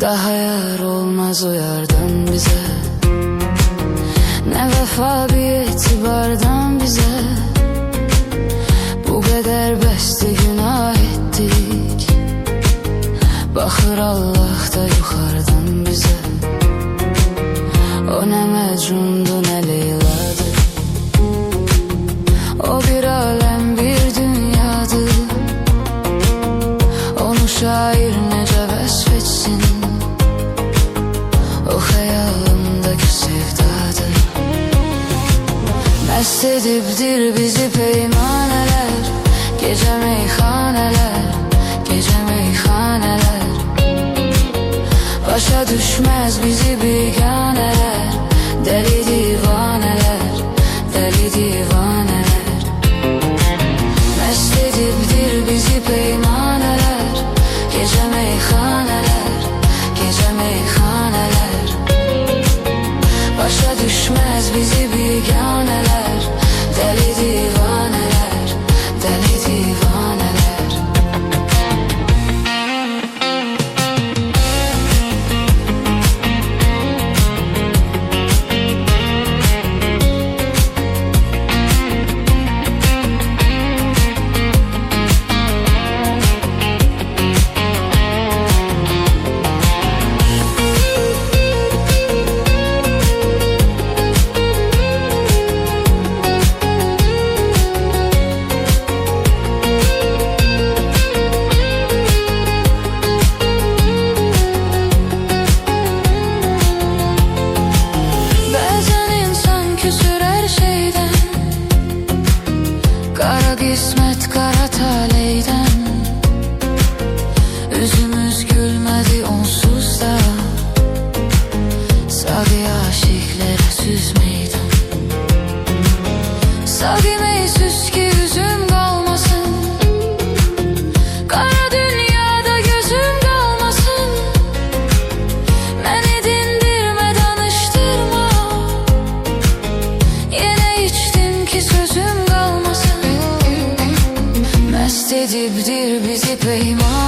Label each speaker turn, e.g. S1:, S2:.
S1: Daha yar olmaz o yardan bize, ne vefa bir etibardan bize. Bu kadar bəsdi günah ettik, baxır Allah da yuxarıdan bize. O ne Mecnun'du ne Leyla'dı, o bir alem bir dünyadı. Onu şair nece vəsfetsin, o xəyalımdaki sevdadır. Məst edibdir bizi peymaneler, gece meyhaneler, gece meyhaneler. Başa düşmez bizi biganeler, deli divaneler, deli divaneler. Məst edibdir bizi peymaneler, gece meyhaneler, gece meyhaneler. Başa düşmez bizi biganeler, deli divaneler, deli divaneler. Kara kısmet kara taleyden, yüzümüz gülmedi onsuz da. Sabi aşıklara süz meydan, sabi meysüz ki yüzüm kalmasın, kara dünyada gözüm kalmasın. Beni dindirme danıştırma, yine içtim ki sözüm kalmasın. Məst edibdir bizi peyman